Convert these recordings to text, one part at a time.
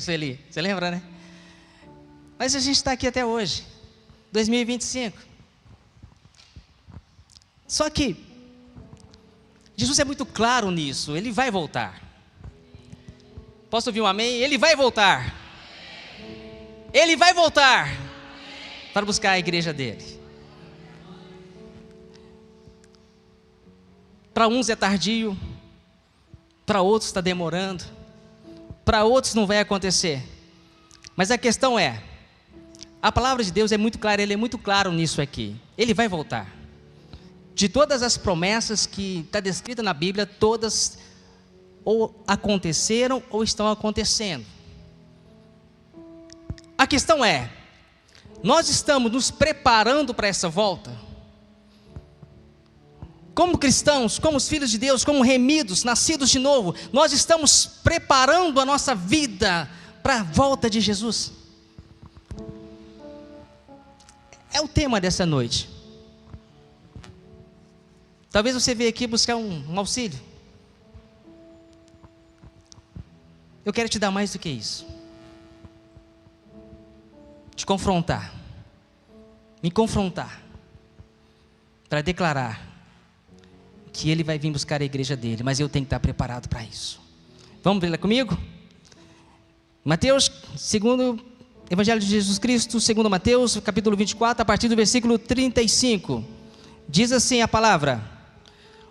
Sueli? Você lembra, né? Mas a gente está aqui até hoje, 2025. Só que Jesus é muito claro nisso, Ele vai voltar. Posso ouvir um amém? Ele vai voltar. Ele vai voltar para buscar a igreja dele. Para uns é tardio, para outros está demorando, para outros não vai acontecer. Mas a questão é, a palavra de Deus é muito clara, Ele é muito claro nisso aqui. Ele vai voltar. De todas as promessas que está descrita na Bíblia, todas ou aconteceram ou estão acontecendo. A questão é, nós estamos nos preparando para essa volta? Como cristãos, como os filhos de Deus, como remidos, nascidos de novo, nós estamos preparando a nossa vida para a volta de Jesus? É o tema dessa noite. Talvez você veja aqui buscar um auxílio. Eu quero te dar mais do que isso. Te confrontar. Me confrontar. Para declarar que Ele vai vir buscar a igreja dele, mas eu tenho que estar preparado para isso. Vamos ver lá comigo? Mateus, segundo Evangelho de Jesus Cristo, segundo Mateus, capítulo 24, a partir do versículo 35. Diz assim a palavra: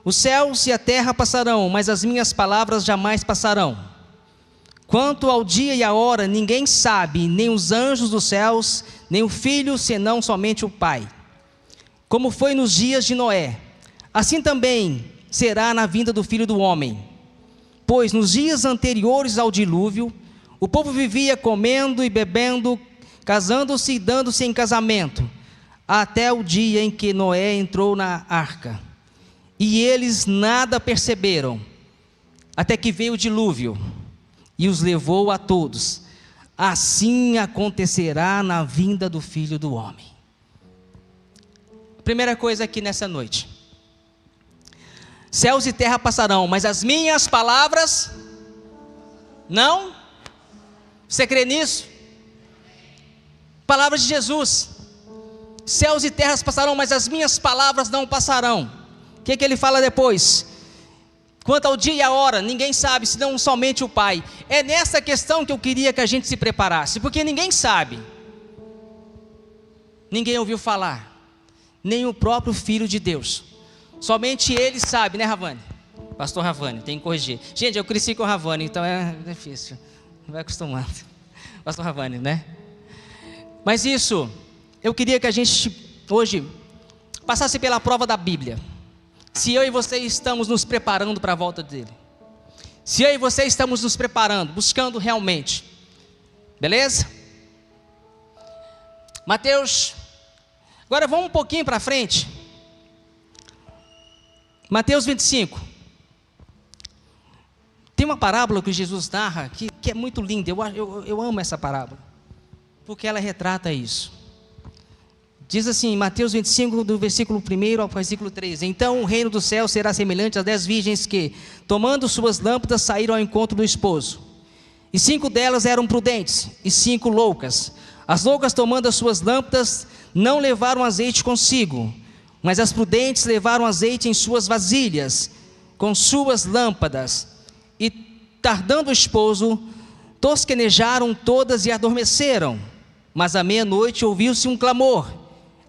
os céus e a terra passarão, mas as minhas palavras jamais passarão. Quanto ao dia e a hora, ninguém sabe, nem os anjos dos céus, nem o Filho, senão somente o Pai. Como foi nos dias de Noé, assim também será na vinda do Filho do Homem. Pois nos dias anteriores ao dilúvio, o povo vivia comendo e bebendo, casando-se e dando-se em casamento, até o dia em que Noé entrou na arca. E eles nada perceberam, até que veio o dilúvio e os levou a todos. Assim acontecerá na vinda do Filho do Homem. Primeira coisa aqui nessa noite: céus e terra passarão, mas as minhas palavras não. Você crê nisso? Palavras de Jesus: céus e terras passarão, mas as minhas palavras não passarão. O que ele fala depois? Quanto ao dia e a hora, ninguém sabe, senão somente o Pai. É nessa questão que eu queria que a gente se preparasse, porque ninguém sabe, ninguém ouviu falar, nem o próprio Filho de Deus. Somente Ele sabe, né, Ravani? Pastor Ravani, tem que corrigir. Gente, eu cresci com o Ravani, então é difícil, vai acostumando. Pastor Ravani, né? Mas isso, eu queria que a gente hoje passasse pela prova da Bíblia. Se eu e você estamos nos preparando para a volta dele, se eu e você estamos nos preparando, buscando realmente, beleza? Mateus, agora vamos um pouquinho para frente. Mateus 25. Tem uma parábola que Jesus narra que é muito linda. Eu amo essa parábola, porque ela retrata isso. Diz assim, Mateus 25, do versículo 1 ao versículo 3. Então o reino do céu será semelhante às 10 virgens que, tomando suas lâmpadas, saíram ao encontro do esposo. E 5 delas eram prudentes, e 5 loucas. As loucas, tomando as suas lâmpadas, não levaram azeite consigo, mas as prudentes levaram azeite em suas vasilhas, com suas lâmpadas. E tardando o esposo, tosquenejaram todas e adormeceram. Mas à meia-noite ouviu-se um clamor: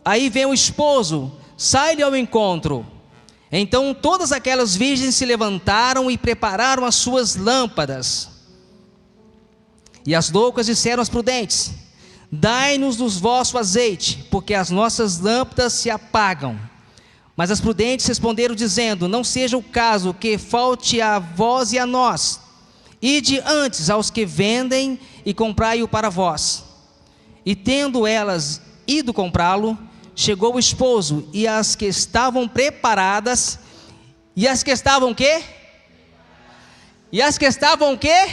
aí vem o esposo, sai-lhe ao encontro. Então todas aquelas virgens se levantaram e prepararam as suas lâmpadas. E as loucas disseram às prudentes: dai-nos do vosso azeite, porque as nossas lâmpadas se apagam. Mas as prudentes responderam dizendo: não seja o caso que falte a vós e a nós. Ide antes aos que vendem e comprai-o para vós. E tendo elas ido comprá-lo, chegou o esposo, e as que estavam preparadas, e as que estavam quê? E as que estavam quê?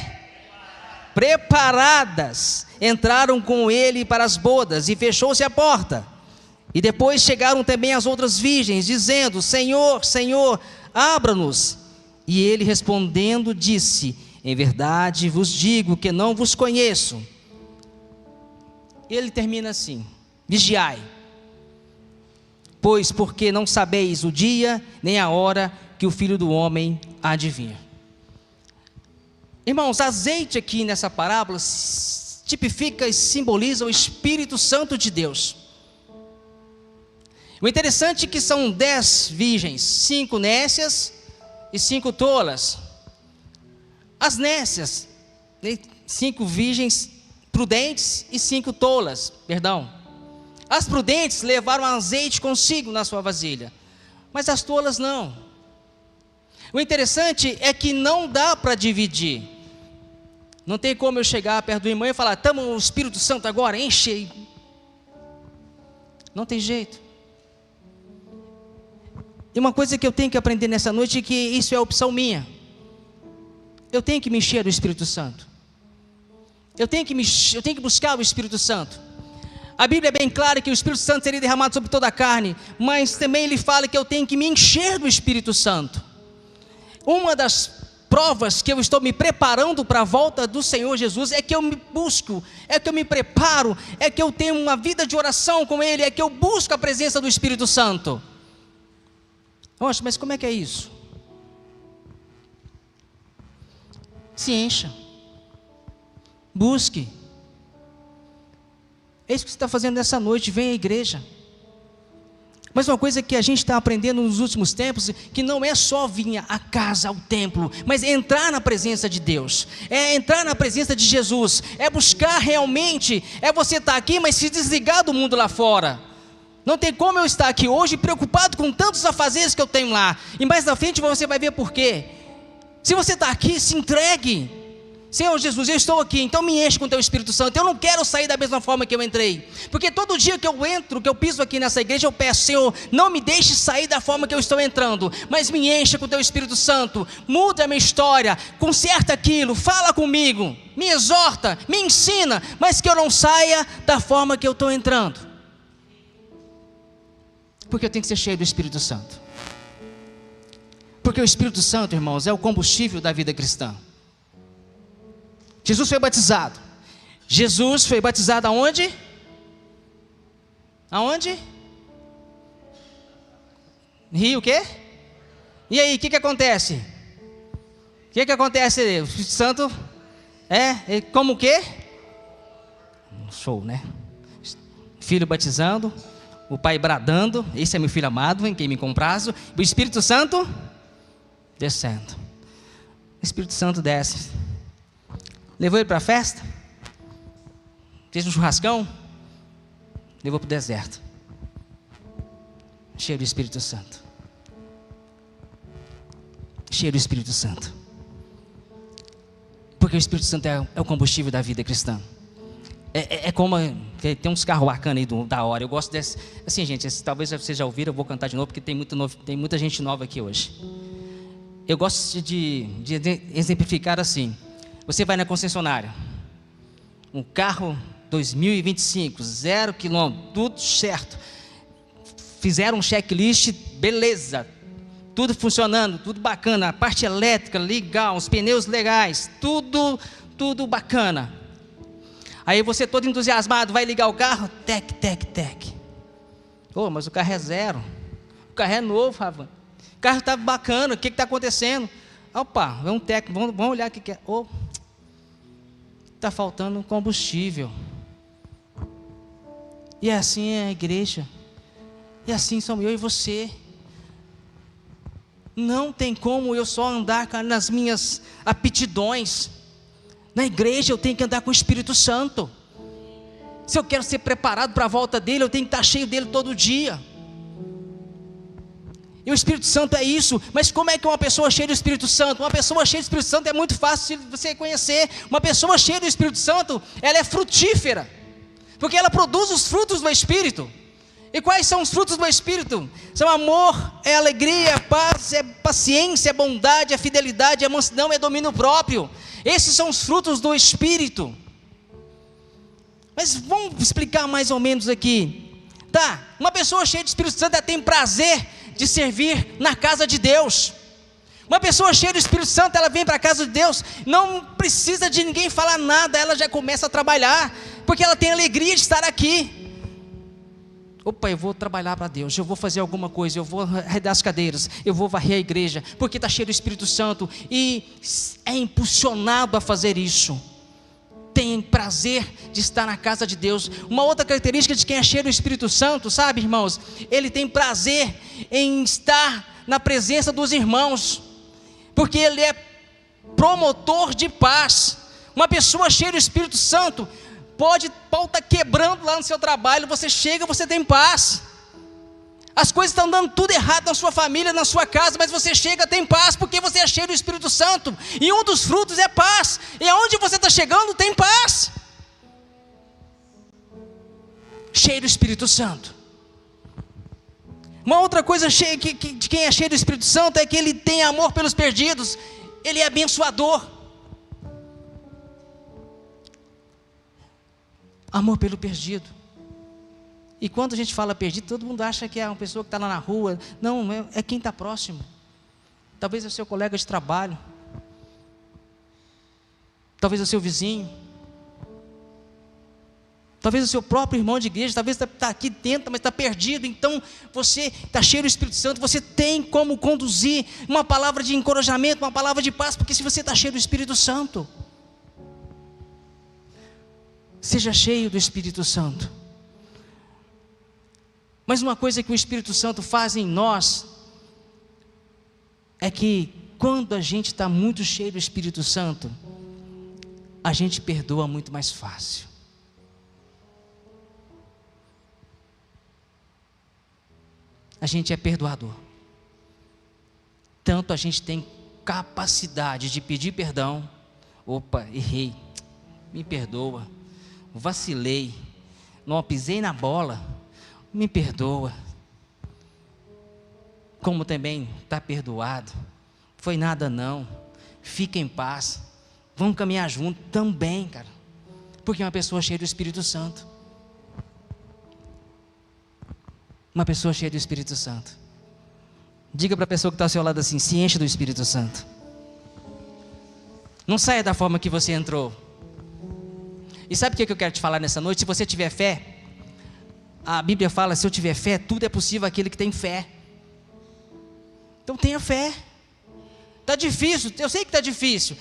Preparadas, entraram com ele para as bodas, e fechou-se a porta. E depois chegaram também as outras virgens, dizendo: Senhor, Senhor, abra-nos. E ele respondendo disse: em verdade vos digo que não vos conheço. Ele termina assim: vigiai, pois porque não sabeis o dia nem a hora que o Filho do Homem há de vir. Irmãos, azeite aqui nessa parábola tipifica e simboliza o Espírito Santo de Deus. O interessante é que são 10 virgens, 5 nécias e 5 tolas. As nécias, 5 virgens prudentes e 5 tolas, perdão. As prudentes levaram azeite consigo na sua vasilha, mas as tolas não. O interessante é que não dá para dividir. Não tem como eu chegar perto do irmão e falar: tamo o Espírito Santo agora, enche aí. Não tem jeito. E uma coisa que eu tenho que aprender nessa noite é que isso é opção minha. Eu tenho que me encher do Espírito Santo. Eu tenho que buscar o Espírito Santo. A Bíblia é bem clara que o Espírito Santo seria derramado sobre toda a carne, mas também ele fala que eu tenho que me encher do Espírito Santo. Uma das provas que eu estou me preparando para a volta do Senhor Jesus é que eu me busco, é que eu me preparo, é que eu tenho uma vida de oração com Ele, é que eu busco a presença do Espírito Santo. Nossa, mas como é que é isso? Se encha, busque. É isso que você está fazendo nessa noite, vem à igreja. Mas uma coisa que a gente está aprendendo nos últimos tempos, que não é só vir à casa, ao templo, mas é entrar na presença de Deus, é entrar na presença de Jesus, é buscar realmente, é você estar aqui, mas se desligar do mundo lá fora. Não tem como eu estar aqui hoje preocupado com tantos afazeres que eu tenho lá, e mais na frente você vai ver por quê. Se você está aqui, se entregue. Senhor Jesus, eu estou aqui, então me enche com o teu Espírito Santo. Eu não quero sair da mesma forma que eu entrei, porque todo dia que eu entro, que eu piso aqui nessa igreja, eu peço: Senhor, não me deixe sair da forma que eu estou entrando, mas me encha com o teu Espírito Santo, muda a minha história, conserta aquilo, fala comigo, me exorta, me ensina, mas que eu não saia da forma que eu estou entrando, porque eu tenho que ser cheio do Espírito Santo. Porque o Espírito Santo, irmãos, é o combustível da vida cristã. Jesus foi batizado. Jesus foi batizado aonde? Aonde? Rio o quê? E aí, o que acontece? O que acontece? O Espírito Santo como o quê? Show, né? Filho batizando, o pai bradando: esse é meu filho amado, em quem me comprazo. O Espírito Santo descendo. O Espírito Santo desce. Levou ele para a festa, fez um churrascão, levou para o deserto, cheio do Espírito Santo. Cheio do Espírito Santo. Porque o Espírito Santo é o combustível da vida cristã. É como, tem uns carros bacanas aí da hora. Eu gosto desse, assim, gente, talvez vocês já ouviram, eu vou cantar de novo, porque tem muita gente nova aqui hoje. Eu gosto de exemplificar assim. Você vai na concessionária, um carro 2025, 0 quilômetro, tudo certo, fizeram um checklist, beleza, tudo funcionando, tudo bacana, a parte elétrica legal, os pneus legais, tudo bacana. Aí você todo entusiasmado, vai ligar o carro, tec. Mas o carro é 0, o carro é novo, Ravan. O carro está bacana, o que está acontecendo? Opa, vem um técnico, vamos olhar o que é. Está faltando combustível. E assim é a igreja. E assim somos eu e você. Não tem como eu só andar nas minhas aptidões. Na igreja eu tenho que andar com o Espírito Santo. Se eu quero ser preparado para a volta dele, eu tenho que estar cheio dele todo dia. E o Espírito Santo é isso. Mas como é que uma pessoa cheia do Espírito Santo? Uma pessoa cheia do Espírito Santo é muito fácil de você conhecer. Uma pessoa cheia do Espírito Santo, ela é frutífera, porque ela produz os frutos do Espírito. E quais são os frutos do Espírito? São amor, é alegria, é paz, é paciência, é bondade, é fidelidade, é mansidão, é domínio próprio. Esses são os frutos do Espírito. Mas vamos explicar mais ou menos aqui. Tá, uma pessoa cheia de Espírito Santo, ela tem prazer de servir na casa de Deus. Uma pessoa cheia do Espírito Santo, ela vem para a casa de Deus, não precisa de ninguém falar nada, ela já começa a trabalhar, porque ela tem alegria de estar aqui. Opa, eu vou trabalhar para Deus, eu vou fazer alguma coisa, eu vou arredar as cadeiras, eu vou varrer a igreja, porque está cheio do Espírito Santo, e é impulsionado a fazer isso, tem prazer de estar na casa de Deus. Uma outra característica de quem é cheio do Espírito Santo, sabe, irmãos, ele tem prazer em estar na presença dos irmãos, porque ele é promotor de paz. Uma pessoa cheia do Espírito Santo, pode estar quebrando lá no seu trabalho, você chega, você tem paz. As coisas estão dando tudo errado na sua família, na sua casa, mas você chega, tem paz, porque você é cheio do Espírito Santo, e um dos frutos é paz, e aonde você está chegando tem paz. Cheio do Espírito Santo. Uma outra coisa de quem é cheio do Espírito Santo é que ele tem amor pelos perdidos, ele é abençoador. Amor pelo perdido. E quando a gente fala perdido, todo mundo acha que é uma pessoa que está lá na rua. Não, é quem está próximo. Talvez é o seu colega de trabalho, talvez é o seu vizinho, talvez é o seu próprio irmão de igreja, talvez está aqui dentro, mas está perdido. Então você está cheio do Espírito Santo, você tem como conduzir uma palavra de encorajamento, uma palavra de paz, porque se você está cheio do Espírito Santo, seja cheio do Espírito Santo. Mas uma coisa que o Espírito Santo faz em nós é que quando a gente está muito cheio do Espírito Santo, a gente perdoa muito mais fácil. A gente é perdoador. Tanto a gente tem capacidade de pedir perdão. Opa, errei, me perdoa. Vacilei, não pisei na bola, me perdoa. Como também está perdoado, foi nada não, fica em paz, vamos caminhar junto também, cara, porque é uma pessoa cheia do Espírito Santo. Uma pessoa cheia do Espírito Santo. Diga para a pessoa que está ao seu lado assim: se enche do Espírito Santo. Não saia da forma que você entrou. E sabe o que eu quero te falar nessa noite? Se você tiver fé, a Bíblia fala: se eu tiver fé, tudo é possível àquele que tem fé. Então tenha fé. Está difícil, eu sei que está difícil.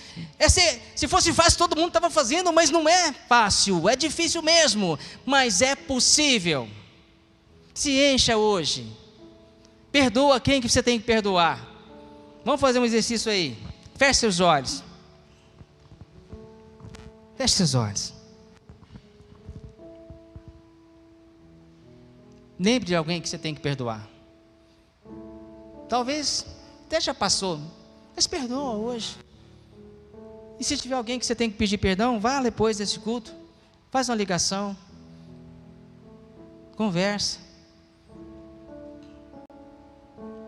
Se fosse fácil, todo mundo estava fazendo, mas não é fácil, é difícil mesmo, mas é possível. Se encha hoje. Perdoa quem que você tem que perdoar. Vamos fazer um exercício aí. Feche seus olhos. Feche seus olhos. Lembre de alguém que você tem que perdoar. Talvez até já passou, mas perdoa hoje. E se tiver alguém que você tem que pedir perdão, vá depois desse culto, faz uma ligação, conversa.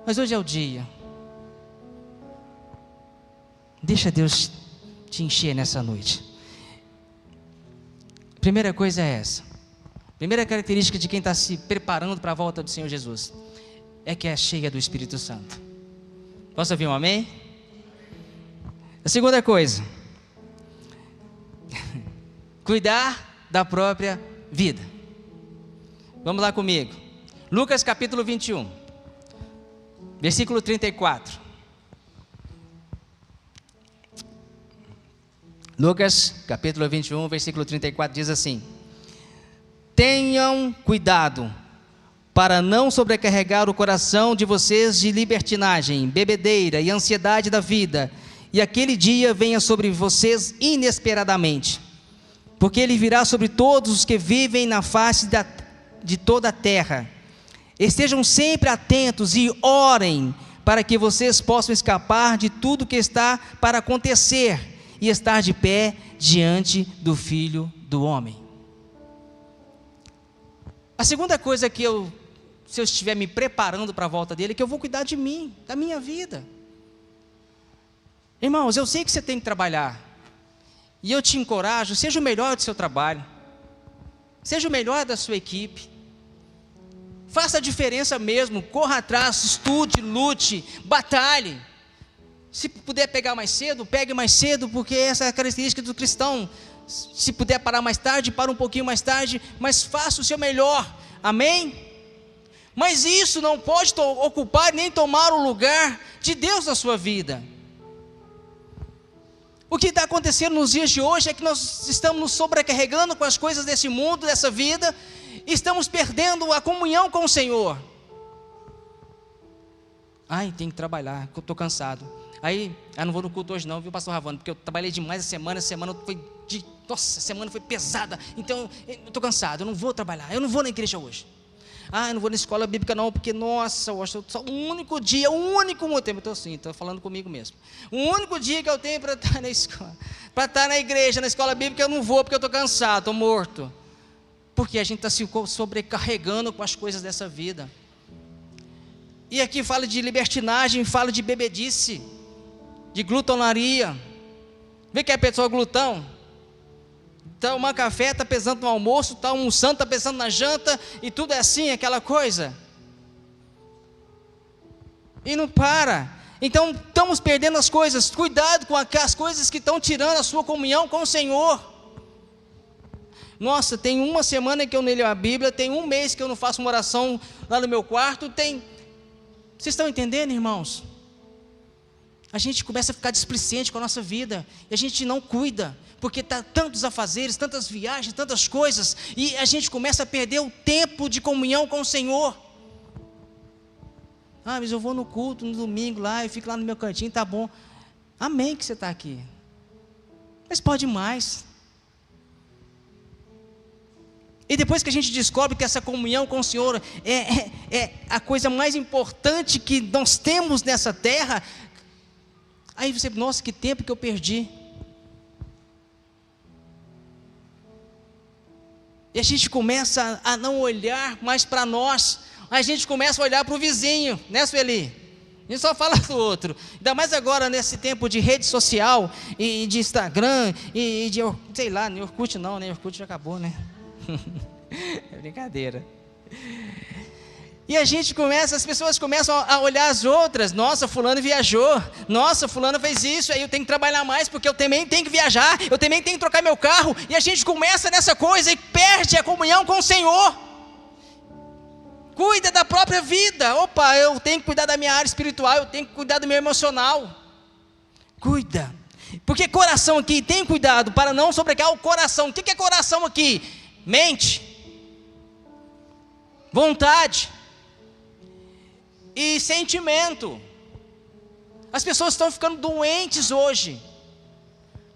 Mas hoje é o dia. Deixa Deus te encher nessa noite. A primeira coisa é essa. A primeira característica de quem está se preparando para a volta do Senhor Jesus é que é cheia do Espírito Santo. Posso ouvir um amém? A segunda coisa, cuidar da própria vida. Vamos lá comigo. Lucas capítulo 21, versículo 34. Lucas capítulo 21, versículo 34 diz assim: tenham cuidado para não sobrecarregar o coração de vocês de libertinagem, bebedeira e ansiedade da vida, e aquele dia venha sobre vocês inesperadamente, porque ele virá sobre todos os que vivem na face de toda a terra. Estejam sempre atentos e orem para que vocês possam escapar de tudo que está para acontecer e estar de pé diante do Filho do Homem. A segunda coisa que se eu estiver me preparando para a volta dele, é que eu vou cuidar de mim, da minha vida. Irmãos, eu sei que você tem que trabalhar, e eu te encorajo, seja o melhor do seu trabalho, seja o melhor da sua equipe, faça a diferença mesmo, corra atrás, estude, lute, batalhe, Se puder pegar mais cedo, pegue mais cedo, porque essa é a característica do cristão. Se puder parar mais tarde, para um pouquinho mais tarde, mas faça o seu melhor, amém? Mas isso não pode ocupar nem tomar o lugar de Deus na sua vida. O que está acontecendo nos dias de hoje é que nós estamos nos sobrecarregando com as coisas desse mundo, dessa vida, e estamos perdendo a comunhão com o Senhor. Ai, tem que trabalhar, eu estou cansado. Aí, eu não vou no culto hoje não, viu, pastor Ravano, porque eu trabalhei demais a semana nossa, a semana foi pesada, então eu estou cansado, eu não vou trabalhar, eu não vou na igreja hoje. Ah, eu não vou na escola bíblica não, porque, nossa, eu acho só o único dia, o único tempo, eu estou assim, estou falando comigo mesmo. O único dia que eu tenho para estar na escola, para estar na igreja, na escola bíblica, eu não vou, porque eu estou cansado, estou morto. Porque a gente está se sobrecarregando com as coisas dessa vida. E aqui fala de libertinagem, fala de bebedice, de glutonaria. Vê que a pessoa glutão, está tomando café, está pesando no almoço, está almoçando, está pesando na janta, e tudo é assim, aquela coisa. E não para. Então estamos perdendo as coisas. Cuidado com as coisas que estão tirando a sua comunhão com o Senhor. Nossa, tem uma semana que eu não leio a Bíblia, tem um mês que eu não faço uma oração lá no meu quarto, Vocês estão entendendo, irmãos? A gente começa a ficar displicente com a nossa vida, e a gente não cuida, porque está tantos afazeres, tantas viagens, tantas coisas, e a gente começa a perder o tempo de comunhão com o Senhor. Ah, mas eu vou no culto, no domingo lá, eu fico lá no meu cantinho, tá bom. Amém que você está aqui. Mas pode mais. E depois que a gente descobre que essa comunhão com o Senhor é a coisa mais importante que nós temos nessa terra, aí você, nossa, que tempo que eu perdi. E a gente começa a não olhar mais para nós, a gente começa a olhar para o vizinho, né, Sueli? A gente só fala do outro, ainda mais agora nesse tempo de rede social, e de Instagram, e de, sei lá, nem Orkut não, né, Orkut já acabou, né? É brincadeira. E as pessoas começam a olhar as outras. Nossa, fulano viajou. Nossa, fulano fez isso. Aí eu tenho que trabalhar mais porque eu também tenho que viajar. Eu também tenho que trocar meu carro. E a gente começa nessa coisa e perde a comunhão com o Senhor. Cuida da própria vida. Opa, eu tenho que cuidar da minha área espiritual. Eu tenho que cuidar do meu emocional. Cuida. Porque coração aqui, tem cuidado para não sobrecarregar o coração. O que é coração aqui? Mente, vontade e sentimento. As pessoas estão ficando doentes hoje,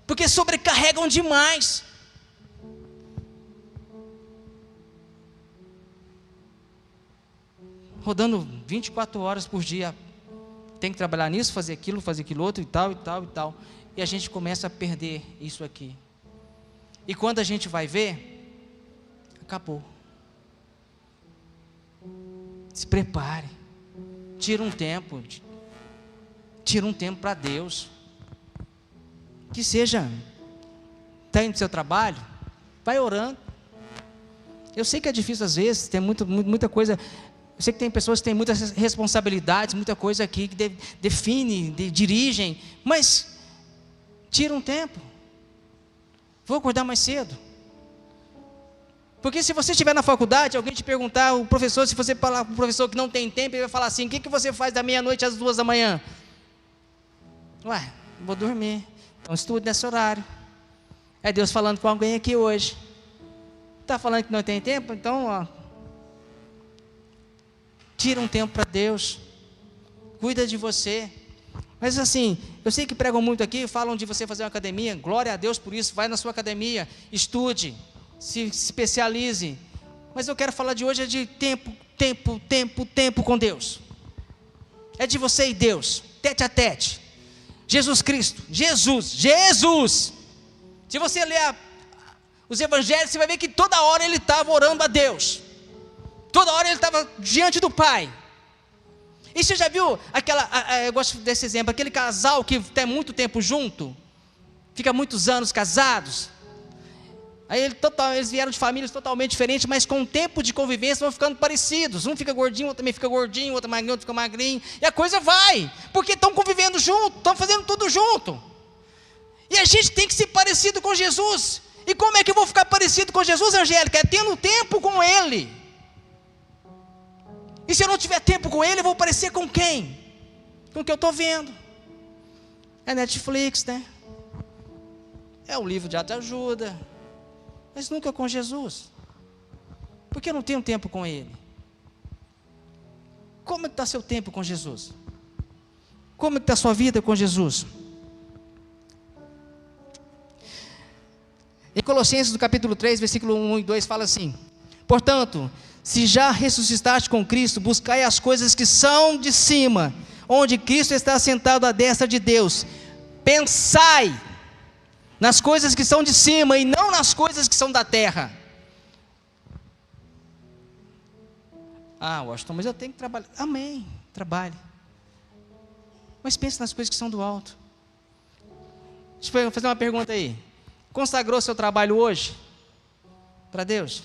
porque sobrecarregam demais. Rodando 24 horas por dia, tem que trabalhar nisso, fazer aquilo outro e tal, e tal, e tal. E a gente começa a perder isso aqui. E quando a gente vai ver, acabou. Se prepare. Tira um tempo para Deus. Que seja, está indo no seu trabalho, vai orando. Eu sei que é difícil às vezes, tem muita coisa. Eu sei que tem pessoas que têm muitas responsabilidades, muita coisa aqui que define, dirigem, mas tira um tempo. Vou acordar mais cedo. Porque se você estiver na faculdade, alguém te perguntar, o professor, se você falar para o professor que não tem tempo, ele vai falar assim: o que você faz da meia-noite às 2 da manhã? Ué, vou dormir. Então estude nesse horário. É Deus falando com alguém aqui hoje. Está falando que não tem tempo? Então, tira um tempo para Deus. Cuida de você. Mas assim, eu sei que pregam muito aqui, falam de você fazer uma academia. Glória a Deus por isso. Vai na sua academia, estude, se especialize. Mas eu quero falar de hoje de tempo com Deus. É de você e Deus, tete a tete. Jesus Cristo, Jesus. Se você ler os evangelhos, você vai ver que toda hora ele estava orando a Deus. Toda hora ele estava diante do Pai. E você já viu eu gosto desse exemplo, aquele casal que tem muito tempo junto, fica muitos anos casados, Aí eles vieram de famílias totalmente diferentes, mas com o tempo de convivência vão ficando parecidos. Um fica gordinho, outro também fica gordinho, outro magrinho, outro fica magrinho. E a coisa vai, porque estão convivendo junto, estão fazendo tudo junto. E a gente tem que ser parecido com Jesus. E como é que eu vou ficar parecido com Jesus, Angélica? É tendo tempo com Ele. E se eu não tiver tempo com Ele, eu vou parecer com quem? Com o que eu estou vendo. É Netflix, né? É um livro de autoajuda. Mas nunca com Jesus. Porque eu não tenho tempo com Ele. Como é que está seu tempo com Jesus? Como é que está a sua vida com Jesus? Em Colossenses, do capítulo 3, versículo 1 e 2, fala assim: portanto, se já ressuscitaste com Cristo, buscai as coisas que são de cima, onde Cristo está sentado à destra de Deus. Pensai nas coisas que são de cima e não nas coisas que são da terra. Ah, Washington, mas eu tenho que trabalhar. Amém, trabalhe. Mas pense nas coisas que são do alto. Deixa eu fazer uma pergunta aí. Consagrou seu trabalho hoje para Deus?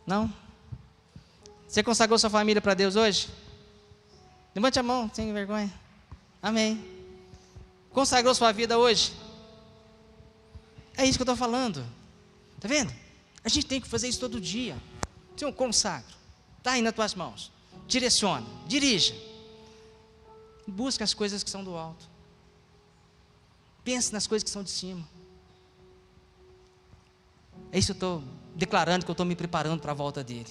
Não? Você consagrou sua família para Deus hoje? Levante a mão, sem vergonha. Amém. Consagrou sua vida hoje? É isso que eu estou falando. Está vendo? A gente tem que fazer isso todo dia. Tem um consagro. Está aí nas tuas mãos. Direciona, dirija. Busca as coisas que são do alto. Pense nas coisas que são de cima. É isso que eu estou declarando, que eu estou me preparando para a volta dele.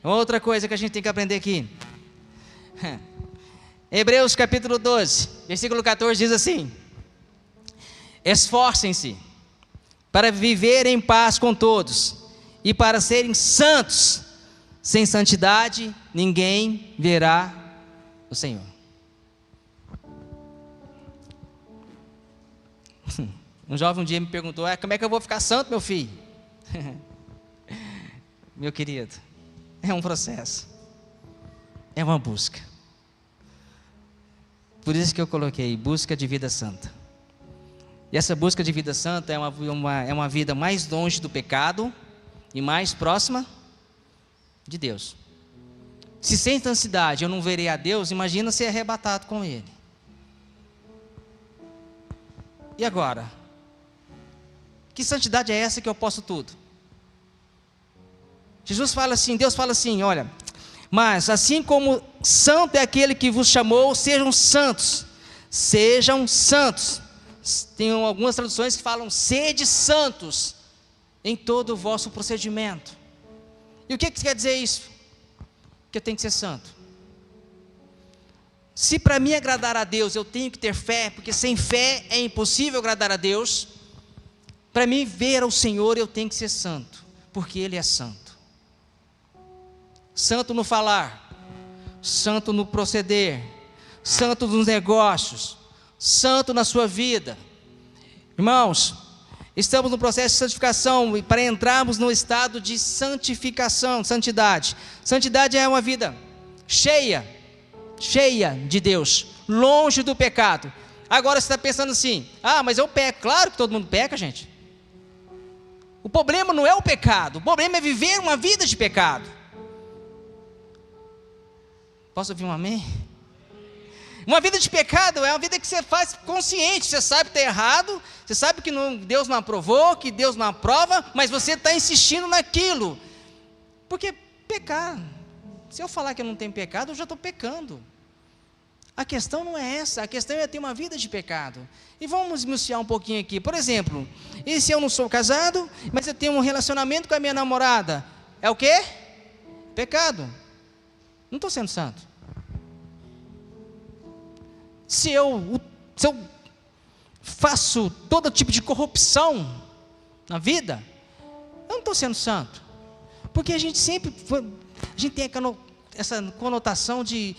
Outra coisa que a gente tem que aprender aqui. Hebreus capítulo 12, versículo 14 diz assim: esforcem-se para viver em paz com todos e para serem santos. Sem santidade ninguém verá o Senhor. Um jovem um dia me perguntou: como é que eu vou ficar santo, meu filho? Meu querido, é um processo, é uma busca. Por isso que eu coloquei busca de vida santa. E essa busca de vida santa é uma vida mais longe do pecado e mais próxima de Deus. Se sem santidade eu não verei a Deus, imagina ser arrebatado com Ele. E agora? Que santidade é essa que eu posso tudo? Jesus fala assim, Deus fala assim, olha: mas assim como santo é aquele que vos chamou, sejam santos. Sejam santos. Tem algumas traduções que falam: sede santos em todo o vosso procedimento. E o que quer dizer isso? Que eu tenho que ser santo. Se para mim agradar a Deus eu tenho que ter fé, porque sem fé é impossível agradar a Deus. Para mim ver ao Senhor eu tenho que ser santo, porque Ele é santo. Santo no falar, santo no proceder, santo nos negócios, santo na sua vida. Irmãos, estamos no processo de santificação e para entrarmos no estado de santificação, santidade. Santidade é uma vida cheia de Deus, longe do pecado. Agora você está pensando assim: mas eu peco. Claro que todo mundo peca, gente. O problema não é o pecado, o problema é viver uma vida de pecado. Posso ouvir um amém? Uma vida de pecado é uma vida que você faz consciente. Você sabe que está errado, você sabe que Deus não aprovou, que Deus não aprova, mas você está insistindo naquilo. Porque pecar, se eu falar que eu não tenho pecado, eu já estou pecando. A questão não é essa, a questão é ter uma vida de pecado. E vamos esmiuçar um pouquinho aqui. Por exemplo, e se eu não sou casado, mas eu tenho um relacionamento com a minha namorada, é o quê? Pecado. Não estou sendo santo. Se eu faço todo tipo de corrupção na vida, eu não estou sendo santo. Porque a gente tem essa conotação de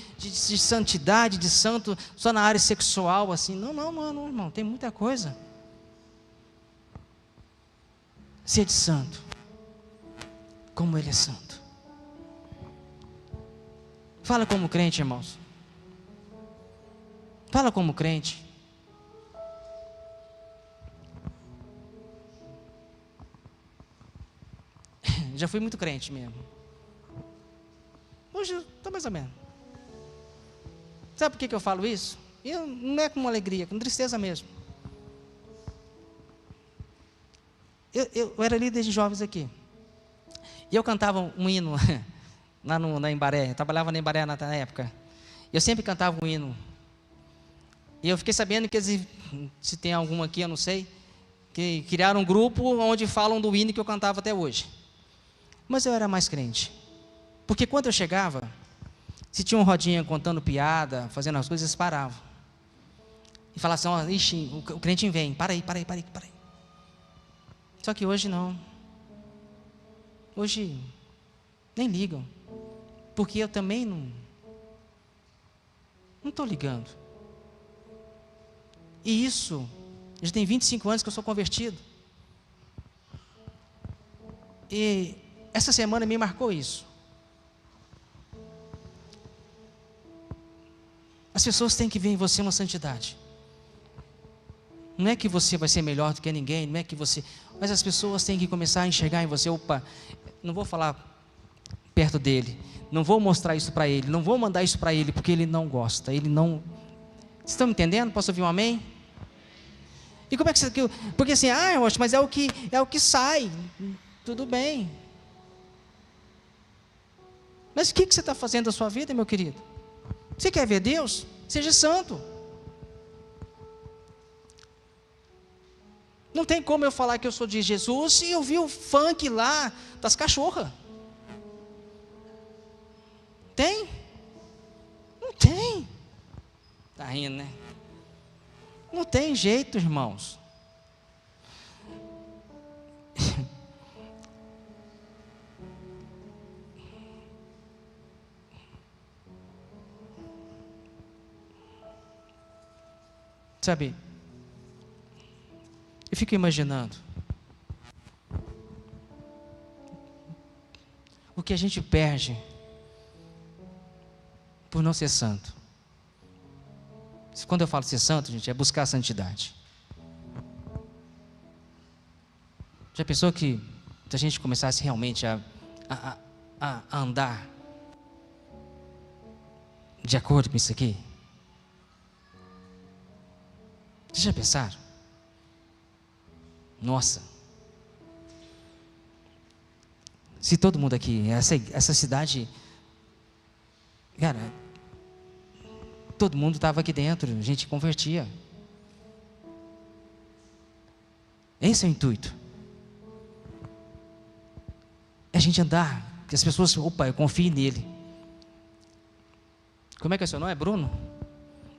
santidade, de santo, só na área sexual, assim. Não, irmão, tem muita coisa. Ser de santo, como Ele é santo. Fala como crente, irmãos. Fala como crente. já fui muito crente mesmo. Hoje estou mais ou menos. Sabe por que eu falo isso? Não é com alegria, com tristeza mesmo. Eu era líder de jovens aqui. E eu cantava um hino lá na Embaré. Eu trabalhava na Embaré na época. Eu sempre cantava um hino. E eu fiquei sabendo que se tem algum aqui, eu não sei, que criaram um grupo onde falam do hino que eu cantava até hoje. Mas eu era mais crente. Porque quando eu chegava, se tinha uma rodinha contando piada, fazendo as coisas, eles paravam. E falavam assim, ixi, o crente vem, para aí. Só que hoje não. Hoje nem ligam. Porque eu também não estou ligando. E isso, já tem 25 anos que eu sou convertido. E essa semana me marcou isso. As pessoas têm que ver em você uma santidade. Não é que você vai ser melhor do que ninguém, não é que você... Mas as pessoas têm que começar a enxergar em você, opa, não vou falar perto dele, não vou mostrar isso para ele, não vou mandar isso para ele, porque ele não gosta, ele não... Vocês estão me entendendo? Posso ouvir um amém? E como é que você... Porque assim, mas é o que sai, tudo bem. Mas o que você está fazendo da sua vida, meu querido? Você quer ver Deus? Seja santo. Não tem como eu falar que eu sou de Jesus e eu vi o funk lá das cachorras. Tem? Não tem. Está rindo, né? Não tem jeito, irmãos. Sabe, eu fico imaginando o que a gente perde por não ser santo. Quando eu falo ser santo, gente, é buscar a santidade. Já pensou que se a gente começasse realmente a andar de acordo com isso aqui? Vocês já pensaram? Nossa, se todo mundo aqui, essa cidade, cara, todo mundo estava aqui dentro, a gente convertia. Esse é o intuito. É a gente andar, que as pessoas, opa, eu confio nele. Como é que é o seu nome? É Bruno?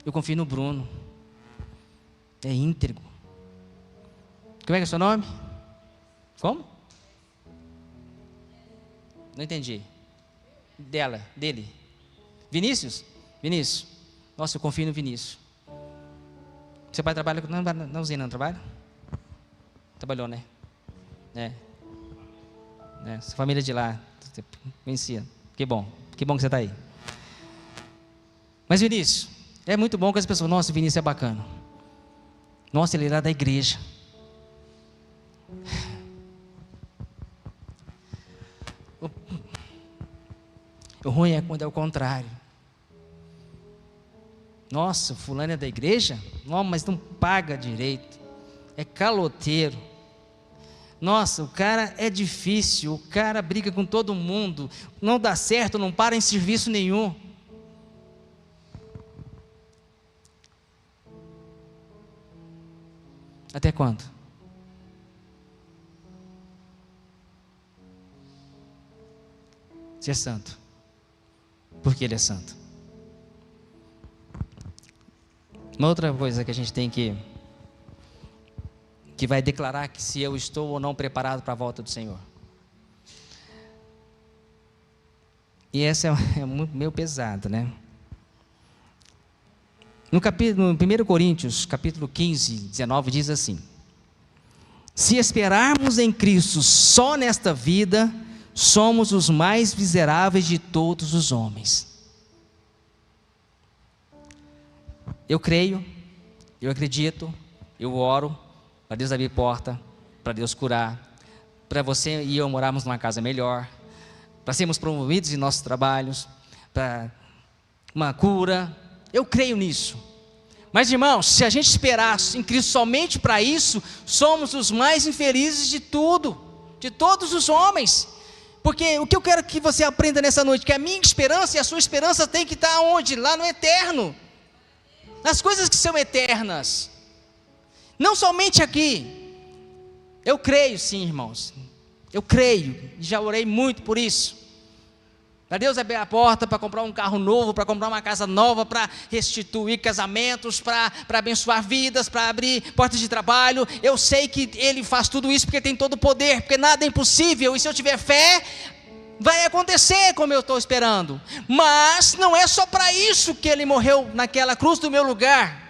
Eu confio no Bruno. É íntegro. Como é que é o seu nome? Como? Não entendi. Dele. Vinícius? Vinícius. Nossa, eu confio no Vinícius. Seu pai trabalha na usina, não trabalha? Trabalhou, né? Sua família é de lá. Você conhecia. Que bom que você está aí. Mas Vinícius, é muito bom que as pessoas, nossa, Vinícius é bacana. Nossa, ele era da igreja. O ruim é quando é o contrário. Nossa, fulano é da igreja? Não, mas não paga direito. É caloteiro. Nossa, o cara é difícil. O cara briga com todo mundo. Não dá certo, não para em serviço nenhum. Até quando? Ser santo. Porque Ele é santo. Uma outra coisa que a gente tem que vai declarar que se eu estou ou não preparado para a volta do Senhor. E essa é meio pesada, né? No 1 Coríntios, capítulo 15, 19, diz assim: se esperarmos em Cristo só nesta vida, somos os mais miseráveis de todos os homens. Eu creio, eu acredito, eu oro para Deus abrir porta, para Deus curar, para você e eu morarmos numa casa melhor, para sermos promovidos em nossos trabalhos, para uma cura. Eu creio nisso. Mas, irmãos, se a gente esperar em Cristo somente para isso, somos os mais infelizes de tudo, de todos os homens. Porque o que eu quero que você aprenda nessa noite, que a minha esperança e a sua esperança tem que estar onde? Lá no eterno, nas coisas que são eternas, não somente aqui. Eu creio sim, irmãos, eu creio, já orei muito por isso, para Deus abrir a porta para comprar um carro novo, para comprar uma casa nova, para restituir casamentos, para abençoar vidas, para abrir portas de trabalho. Eu sei que Ele faz tudo isso porque tem todo o poder, porque nada é impossível, e se eu tiver fé, vai acontecer como eu estou esperando. Mas não é só para isso que Ele morreu naquela cruz do meu lugar.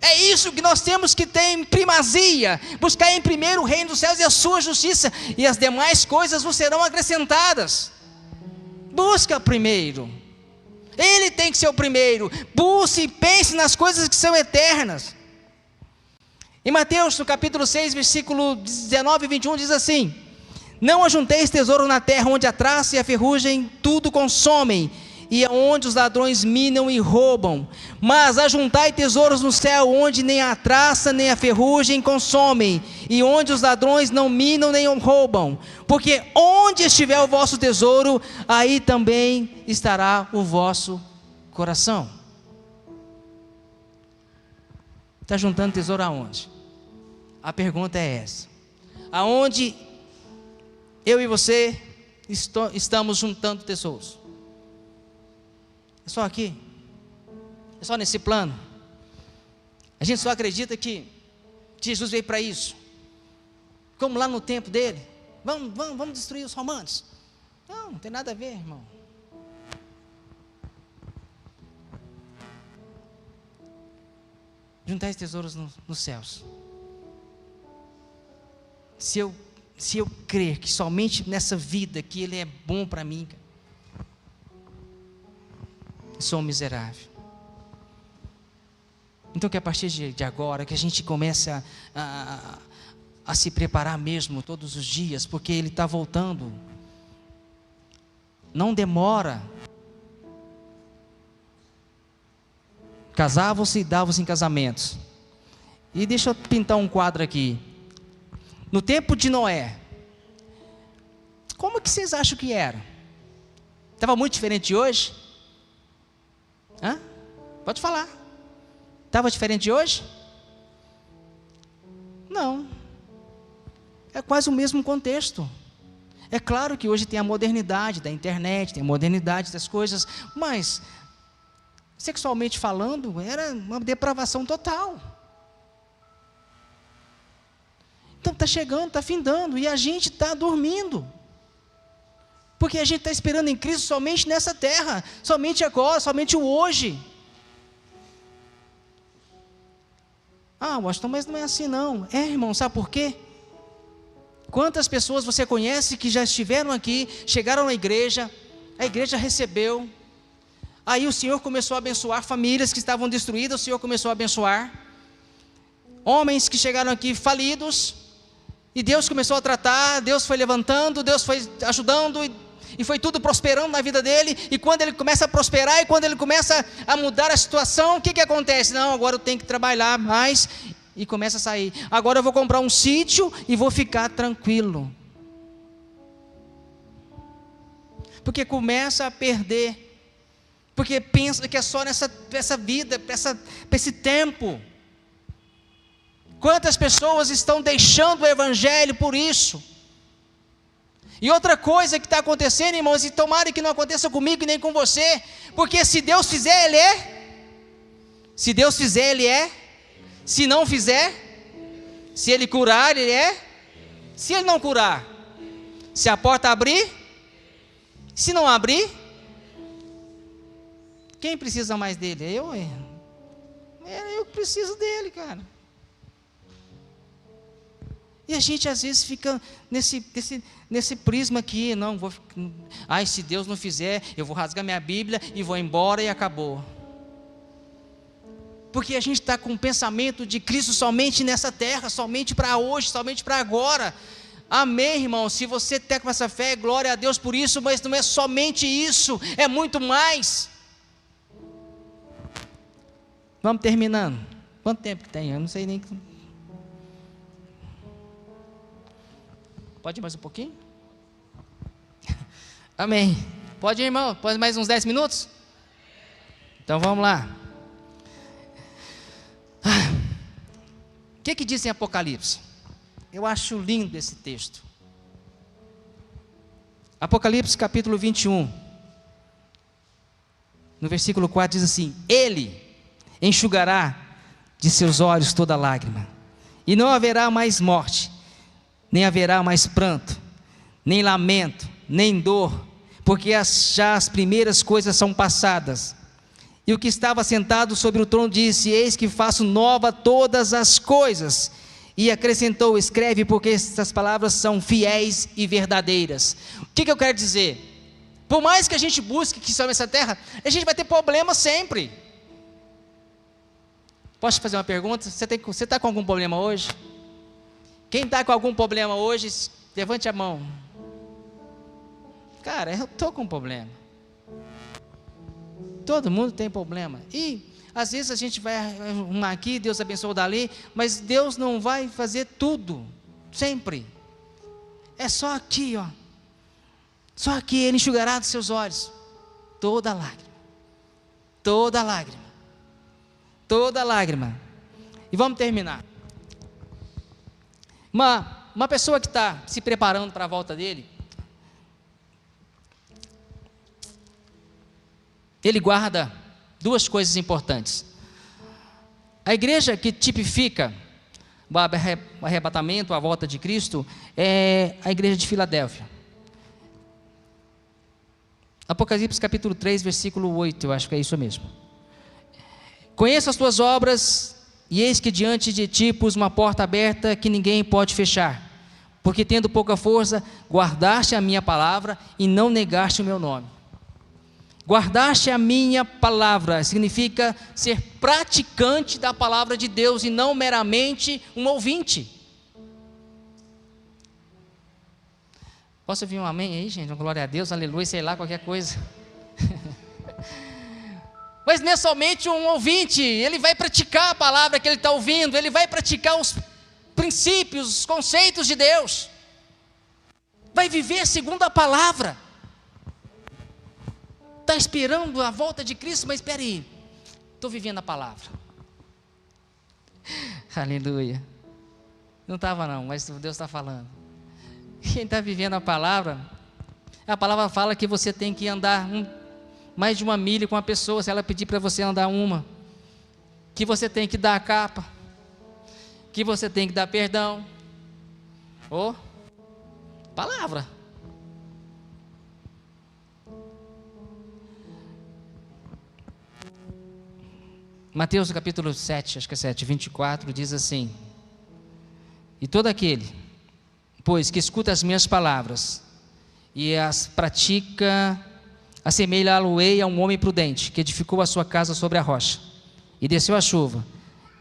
É isso que nós temos que ter em primazia, buscar em primeiro o reino dos céus e a sua justiça, e as demais coisas vos serão acrescentadas. Busca primeiro, Ele tem que ser o primeiro. Busque e pense nas coisas que são eternas. Em Mateus, no capítulo 6, versículo 19 e 21, diz assim: não ajunteis tesouro na terra, onde a traça e a ferrugem tudo consomem, e onde os ladrões minam e roubam, mas ajuntai tesouros no céu, onde nem a traça nem a ferrugem consomem, e onde os ladrões não minam nem roubam, porque onde estiver o vosso tesouro, aí também estará o vosso coração. Está juntando tesouro aonde? A pergunta é essa: aonde eu e você estamos juntando tesouros? É só aqui? É só nesse plano? A gente só acredita que Jesus veio para isso, como lá no tempo dele? Vamos destruir os romanos? Não tem nada a ver, irmão. Juntar os tesouros nos céus. Se eu crer que somente nessa vida que Ele é bom para mim, sou um miserável. Então que a partir de agora, que a gente comece a se preparar mesmo todos os dias, porque Ele está voltando. Não demora. Casavam-se e davam-se em casamentos. E deixa eu pintar um quadro aqui. No tempo de Noé, como que vocês acham que era? Estava muito diferente de hoje? Hã? Pode falar. Estava diferente de hoje? Não. É quase o mesmo contexto. É claro que hoje tem a modernidade da internet, tem a modernidade das coisas, mas, sexualmente falando, era uma depravação total. Então está chegando, está findando, e a gente está dormindo. Porque a gente está esperando em Cristo somente nessa terra, somente agora, somente o hoje. Ah, Washington, mas não é assim não. É, irmão, sabe por quê? Quantas pessoas você conhece que já estiveram aqui, chegaram na igreja, a igreja recebeu, aí o Senhor começou a abençoar famílias que estavam destruídas, o Senhor começou a abençoar, homens que chegaram aqui falidos, e Deus começou a tratar, Deus foi levantando, Deus foi ajudando, e foi tudo prosperando na vida dele, e quando ele começa a prosperar, e quando ele começa a mudar a situação, o que acontece? Não, agora eu tenho que trabalhar mais, e começa a sair. Agora eu vou comprar um sítio, e vou ficar tranquilo. Porque começa a perder, porque pensa que é só nessa vida, para esse tempo. Quantas pessoas estão deixando o evangelho por isso? E outra coisa que está acontecendo, irmãos, e tomara que não aconteça comigo e nem com você, porque se Deus fizer, Ele é. Se Deus fizer, Ele é. Se não fizer, se Ele curar, Ele é. Se Ele não curar, se a porta abrir, se não abrir, quem precisa mais dele? É eu, eu que preciso dele, cara. E a gente às vezes fica nesse prisma aqui, não, se Deus não fizer, eu vou rasgar minha Bíblia e vou embora e acabou. Porque a gente está com o pensamento de Cristo somente nessa terra, somente para hoje, somente para agora. Amém, irmão? Se você tem com essa fé, glória a Deus por isso, mas não é somente isso, é muito mais. Vamos terminando. Quanto tempo que tem? Eu não sei nem. Pode ir mais um pouquinho? Amém. Pode ir, irmão? Pode mais uns 10 minutos? Então vamos lá. O que diz em Apocalipse? Eu acho lindo esse texto. Apocalipse capítulo 21. No versículo 4 diz assim: Ele enxugará de seus olhos toda lágrima, e não haverá mais morte, nem haverá mais pranto, nem lamento, nem dor, porque já as primeiras coisas são passadas. E o que estava sentado sobre o trono disse: Eis que faço nova todas as coisas. E acrescentou: Escreve, porque estas palavras são fiéis e verdadeiras. O que eu quero dizer? Por mais que a gente busque que salve essa terra, a gente vai ter problemas sempre. Posso te fazer uma pergunta? Você está com algum problema hoje? Quem está com algum problema hoje, levante a mão. Cara, eu estou com um problema. Todo mundo tem problema. E às vezes a gente vai arrumar aqui, Deus abençoa dali, mas Deus não vai fazer tudo, sempre. É só aqui, ó. Só aqui Ele enxugará dos seus olhos toda lágrima. Toda lágrima. Toda lágrima. E vamos terminar. Uma pessoa que está se preparando para a volta dele, ele guarda duas coisas importantes. A igreja que tipifica o arrebatamento, a volta de Cristo, é a igreja de Filadélfia. Apocalipse capítulo 3, versículo 8, eu acho que é isso mesmo. Conheço as tuas obras, e eis que diante de ti pus uma porta aberta que ninguém pode fechar, porque tendo pouca força, guardaste a minha palavra e não negaste o meu nome. Guardaste a minha palavra significa ser praticante da palavra de Deus e não meramente um ouvinte. Posso ouvir um amém aí, gente? Glória a Deus, aleluia, sei lá, qualquer coisa. Mas não é somente um ouvinte, ele vai praticar a palavra que ele está ouvindo, ele vai praticar os princípios, os conceitos de Deus, vai viver segundo a palavra. Está esperando a volta de Cristo, mas espera aí, estou vivendo a palavra. Aleluia. Não estava não, mas Deus está falando. Quem está vivendo a palavra fala que você tem que andar mais de 1 milha com uma pessoa, se ela pedir para você andar uma, que você tem que dar a capa, que você tem que dar perdão. Palavra. Mateus capítulo 7, acho que é 7, 24, diz assim: E todo aquele, pois, que escuta as minhas palavras e as pratica, assemelha-lo-ei a um homem prudente, que edificou a sua casa sobre a rocha, e desceu a chuva,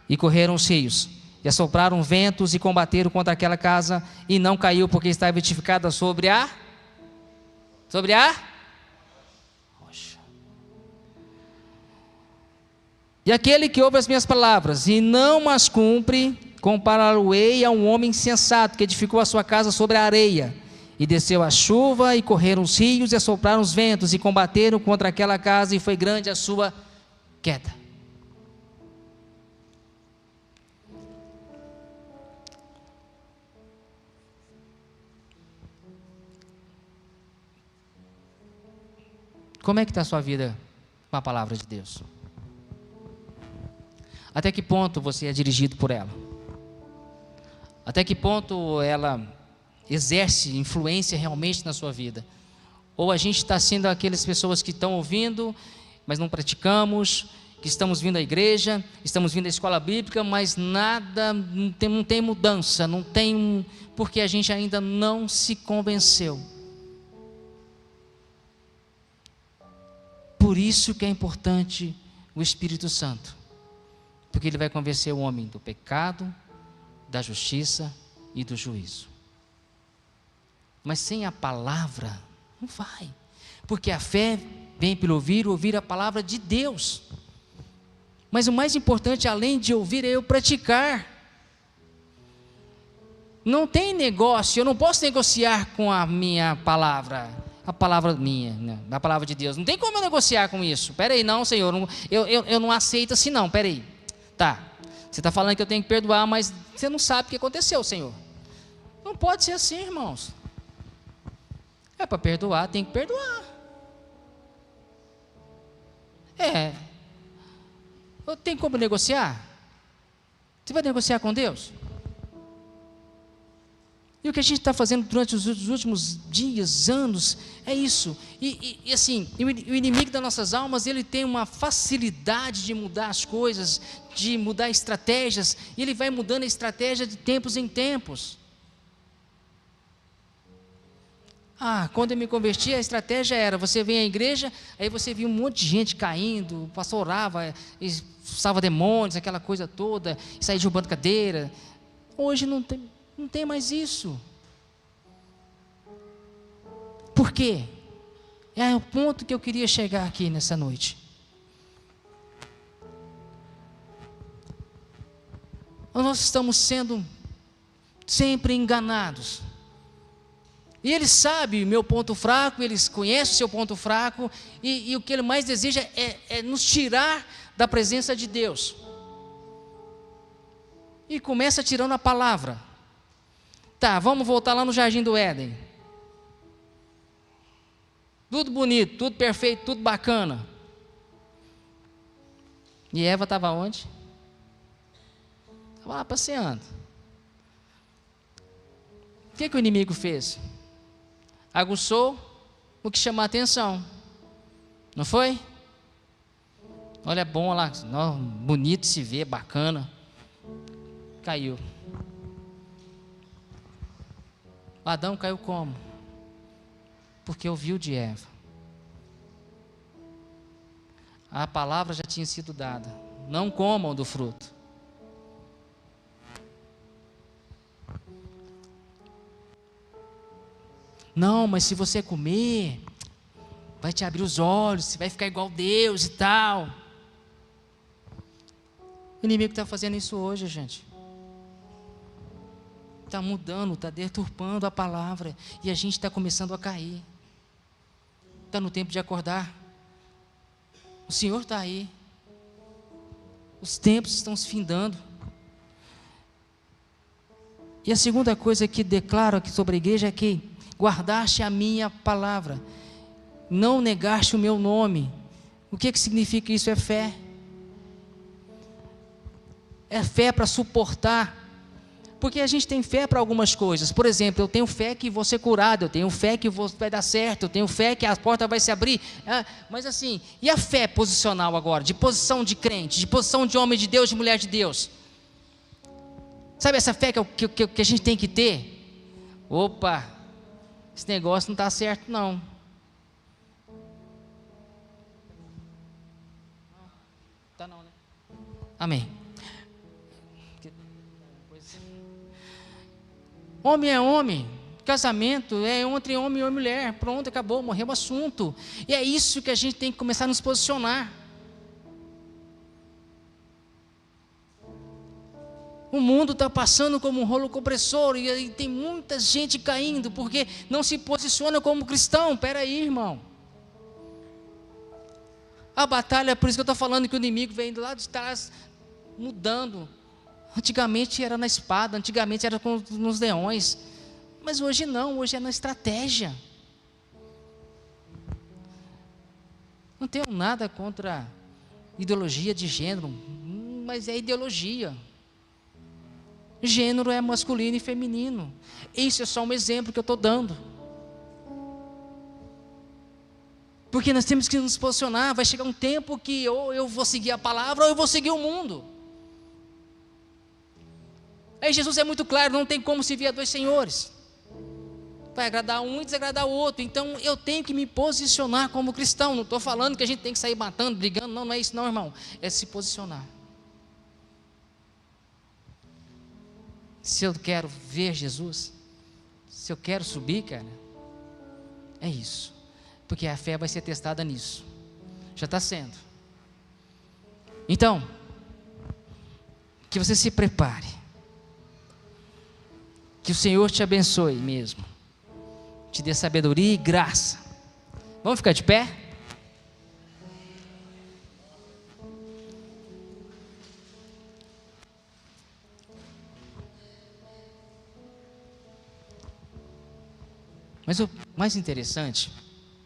e correram os rios, e assopraram ventos, e combateram contra aquela casa, e não caiu, porque estava edificada sobre a rocha. E aquele que ouve as minhas palavras, e não as cumpre, compará-lo-ei a um homem insensato, que edificou a sua casa sobre a areia, e desceu a chuva, e correram os rios, e assopraram os ventos, e combateram contra aquela casa, e foi grande a sua queda. Como é que está a sua vida com a palavra de Deus? Até que ponto você é dirigido por ela? Até que ponto ela exerce influência realmente na sua vida? Ou a gente está sendo aquelas pessoas que estão ouvindo, mas não praticamos, que estamos vindo à igreja, estamos vindo à escola bíblica, mas nada, não tem mudança, porque a gente ainda não se convenceu. Por isso que é importante o Espírito Santo, porque ele vai convencer o homem do pecado, da justiça e do juízo. Mas sem a palavra, não vai. Porque a fé vem pelo ouvir a palavra de Deus. Mas o mais importante, além de ouvir, é eu praticar. Não tem negócio, eu não posso negociar com a minha palavra, a palavra minha, né, a palavra de Deus. Não tem como eu negociar com isso. Espera aí, não, Senhor, eu não aceito assim não, espera aí. Tá, você está falando que eu tenho que perdoar, mas você não sabe o que aconteceu, Senhor. Não pode ser assim, irmãos. É para perdoar, tem que perdoar. Tem como negociar? Você vai negociar com Deus? E o que a gente está fazendo durante os últimos dias, anos, é isso. E assim, o inimigo das nossas almas, ele tem uma facilidade de mudar as coisas, de mudar estratégias, e ele vai mudando a estratégia de tempos em tempos. Quando eu me converti, a estratégia era, você vem à igreja, aí você via um monte de gente caindo, o pastor orava, expulsava demônios, aquela coisa toda, saía derrubando cadeira. Hoje não tem mais isso. Por quê? É o ponto que eu queria chegar aqui nessa noite. Nós estamos sendo sempre enganados. E Ele sabe o meu ponto fraco, Ele conhece o seu ponto fraco, e o que Ele mais deseja é nos tirar da presença de Deus. E começa tirando a palavra. Tá, vamos voltar lá no Jardim do Éden. Tudo bonito, tudo perfeito, tudo bacana. E Eva estava onde? Estava lá passeando. O que o inimigo fez? Aguçou o que chamou a atenção. Não foi? Olha, é bom lá, bonito de se ver, bacana. Caiu. Adão caiu como? Porque ouviu de Eva. A palavra já tinha sido dada. Não comam do fruto. Não, mas se você comer, vai te abrir os olhos, você vai ficar igual Deus e tal. O inimigo está fazendo isso hoje, gente. Está mudando, está deturpando a palavra, e a gente está começando a cair. Está no tempo de acordar. O Senhor está aí. Os tempos estão se findando. E a segunda coisa que declaro aqui sobre a igreja é que guardaste a minha palavra, não negaste o meu nome. O que significa isso? É fé. É fé para suportar. Porque a gente tem fé para algumas coisas. Por exemplo, eu tenho fé que vou ser curado, eu tenho fé que vai dar certo, eu tenho fé que a porta vai se abrir. Mas assim, e a fé posicional agora? De posição de crente, de posição de homem de Deus, de mulher de Deus. Sabe essa fé que a gente tem que ter? Opa, esse negócio não está certo não. Tá não, né? Amém. Homem é homem, casamento é entre homem e mulher, pronto, acabou, morreu o assunto. E é isso que a gente tem que começar a nos posicionar. O mundo está passando como um rolo compressor, e tem muita gente caindo, porque não se posiciona como cristão. Espera aí, irmão. A batalha, por isso que eu estou falando que o inimigo vem do lado de trás, mudando. Antigamente era na espada, antigamente era nos leões, mas hoje não, hoje é na estratégia. Não tenho nada contra ideologia de gênero, mas é ideologia. Gênero é masculino e feminino. Isso é só um exemplo que eu estou dando. Porque nós temos que nos posicionar. Vai chegar um tempo que ou eu vou seguir a palavra ou eu vou seguir o mundo. Aí Jesus é muito claro, não tem como servir a dois senhores. Vai agradar um e desagradar o outro. Então eu tenho que me posicionar como cristão. Não estou falando que a gente tem que sair matando, brigando. Não é isso não, irmão. É se posicionar. Se eu quero ver Jesus, Se eu quero subir, cara, é isso. Porque a fé vai ser testada nisso. Já está sendo. Então, que você se prepare. Que o Senhor te abençoe mesmo. Te dê sabedoria e graça. Vamos ficar de pé? Mas o mais interessante